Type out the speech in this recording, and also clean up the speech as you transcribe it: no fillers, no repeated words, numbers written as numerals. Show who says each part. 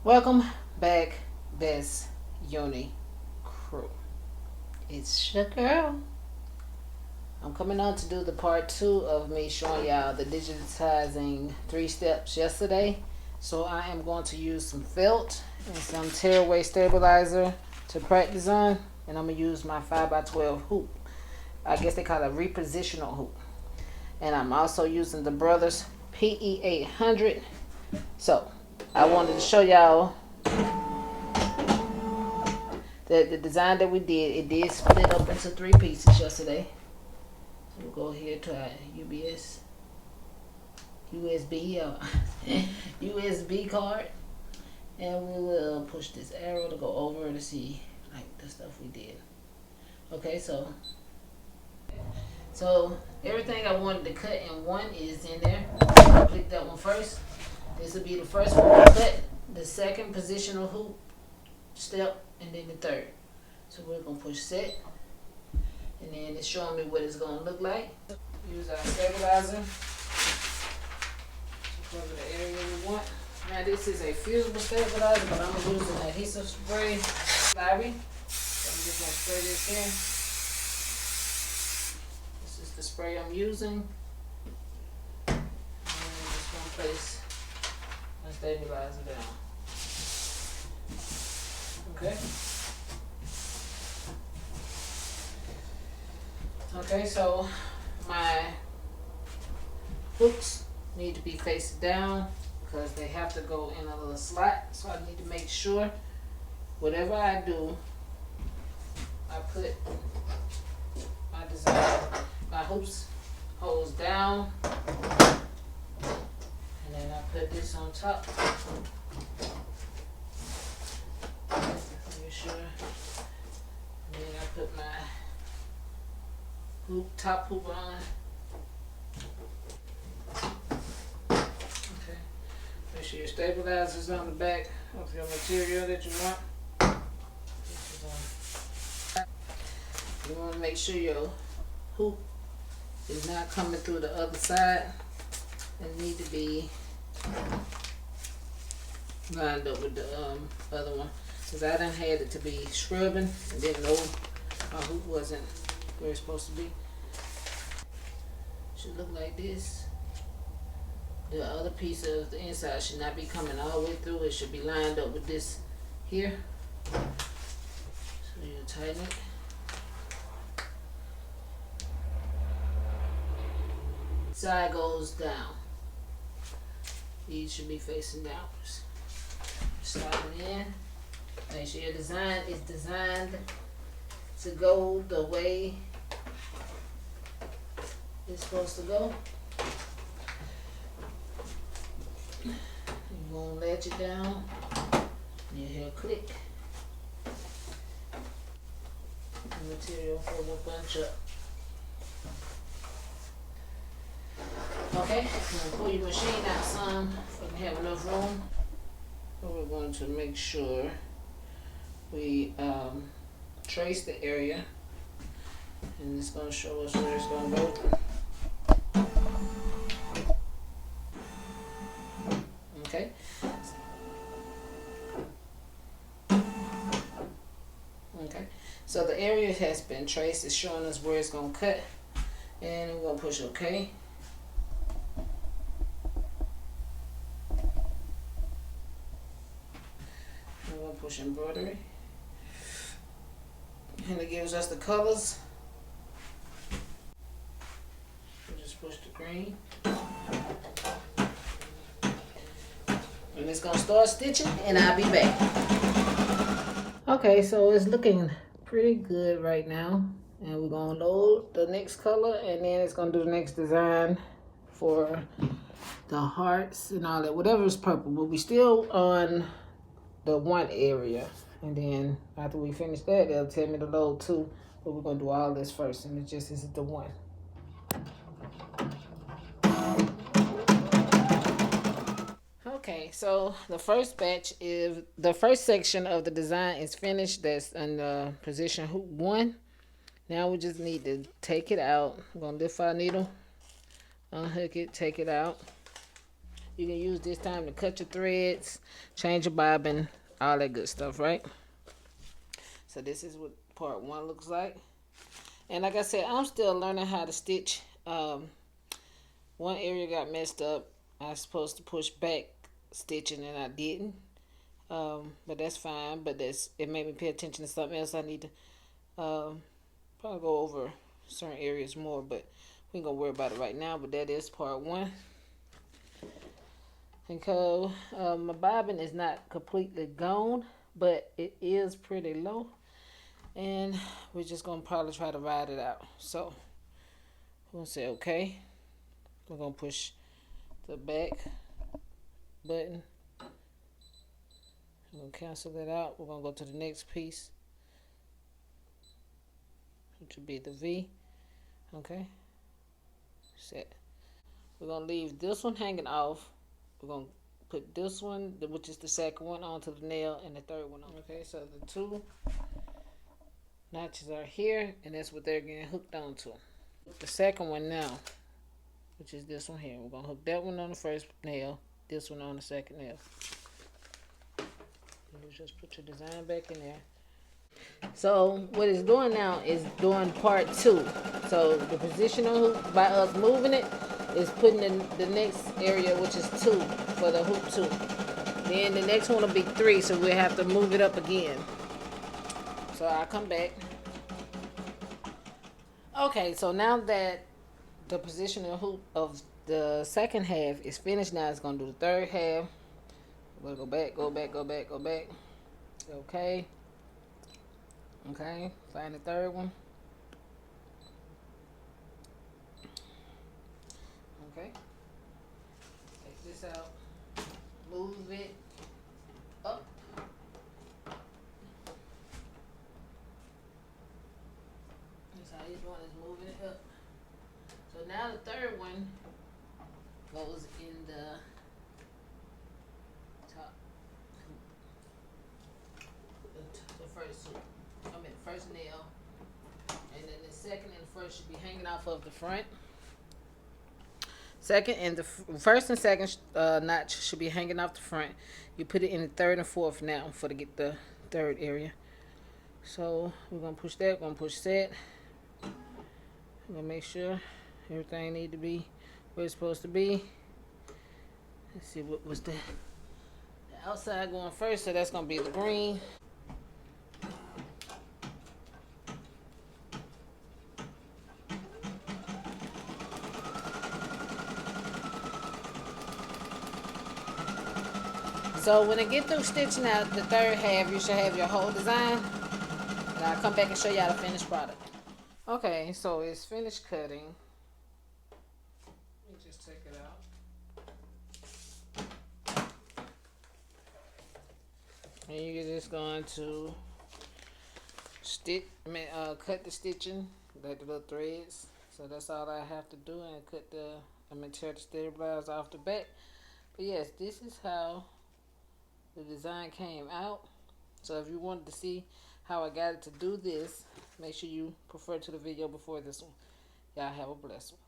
Speaker 1: Welcome back, Best Uni crew. It's your girl. I'm coming on to do the part 2 of me showing y'all the digitizing 3 steps yesterday. So I am going to use some felt and some tearaway stabilizer to practice on. And I'm going to use my 5x12 hoop. I guess they call it a repositional hoop. And I'm also using the Brothers PE800. So I wanted to show y'all the design that we did. It did split up into 3 pieces yesterday. So we'll go here to our USB card, and we will push this arrow to go over to see like the stuff we did. Okay, so everything I wanted to cut in one is in there. Click that one first. This will be the first one we cut, the second positional hoop step, and then the third. So we're gonna push set, and then it's showing me what it's gonna look like. Use our stabilizer to cover the area we want. Now this is a fusible stabilizer, but I'm gonna use an adhesive spray library. So I'm just gonna spray this in. This is the spray I'm using. And I'm just gonna place my stabilizer down. Okay. Okay, so my hooks need to be faced down because they have to go in a little slot. So I need to make sure whatever I do, I put my design, my hoops holes down, and then I put this on top. Make sure. And then I put my top hoop on. Okay. Make sure your stabilizer's on the back of your material that you want. You want to make sure your hoop is not coming through the other side and need to be lined up with the other one. Because I done had it to be scrubbing and didn't know my hoop wasn't where it's supposed to be. Should look like this. The other piece of the inside should not be coming all the way through. It should be lined up with this here. So you tighten it. Side goes down. These should be facing downwards. Slide it in. Make sure your design is designed to go the way it's supposed to go. You're gonna latch it down. You hear a click. The material will bunch up. Okay, I'm gonna pull your machine out some so you can have enough room. And we're going to make sure we trace the area, and it's going to show us where it's going to go. Okay. Okay. So the area has been traced. It's showing us where it's going to cut, and we're going to push OK. We're going to push embroidery. And it gives us the colors. We'll just push the green. And it's gonna start stitching, and I'll be back. Okay, so it's looking pretty good right now. And we're gonna load the next color, and then it's gonna do the next design for the hearts and all that, whatever is purple. But we still on the one area. And then after we finish that, they'll tell me to load 2. But we're going to do all this first, and it just isn't the 1. Okay, so the first batch is, the first section of the design is finished. That's in position hoop 1. Now we just need to take it out. I'm going to lift our needle, unhook it, take it out. You can use this time to cut your threads, change your bobbin, all that good stuff, right? So this is what part 1 looks like. And like I said, I'm still learning how to stitch. One area got messed up. I was supposed to push back stitching and I didn't. But that's fine. But it made me pay attention to something else. I need to probably go over certain areas more, but we ain't gonna worry about it right now. But that is part 1. And so my bobbin is not completely gone, but it is pretty low. And we're just gonna probably try to ride it out. So we're gonna say okay. We're gonna push the back button. We're gonna cancel that out. We're gonna go to the next piece, which would be the V. Okay. Set. We're gonna leave this one hanging off. We're gonna put this one, which is the second one, onto the nail, and the third one on. Okay, so the 2 notches are here, and that's what they're getting hooked onto. The second one now, which is this one here. We're gonna hook that one on the first nail, this one on the second nail. You just put your design back in there. So what it's doing now is doing part 2. So the positional hoop, by us moving it, is putting in the next area, which is 2 for the hoop 2. Then the next one will be 3, so we'll have to move it up again. So I'll come back. Okay, so now that the positional hoop of the second half is finished, now it's gonna do the third half. We'll go back, go back, go back, go back. Okay. Okay, find the third one. Okay. Take this out. Move it up. That's how you're doing, is moving it up. So now the third one goes in the top. The first hoop. First nail. And then the second and the first should be hanging off of the front. Second and the first and second notch should be hanging off the front. You put it in the third and fourth now for to get the third area. So we're gonna push that. We're gonna push that. We're gonna make sure everything need to be where it's supposed to be. Let's see what was the outside going first. So that's gonna be the green. So when I get through stitching out the third half, you should have your whole design. And I'll come back and show y'all the finished product. Okay, so it's finished cutting. Let me just take it out. And you're just going to cut the stitching, like the little threads. So that's all I have to do, and cut tear the stabilizer off the back. But yes, this is how the design came out. So if you wanted to see how I got it to do this, make sure you refer to the video before this one. Y'all have a blessed one.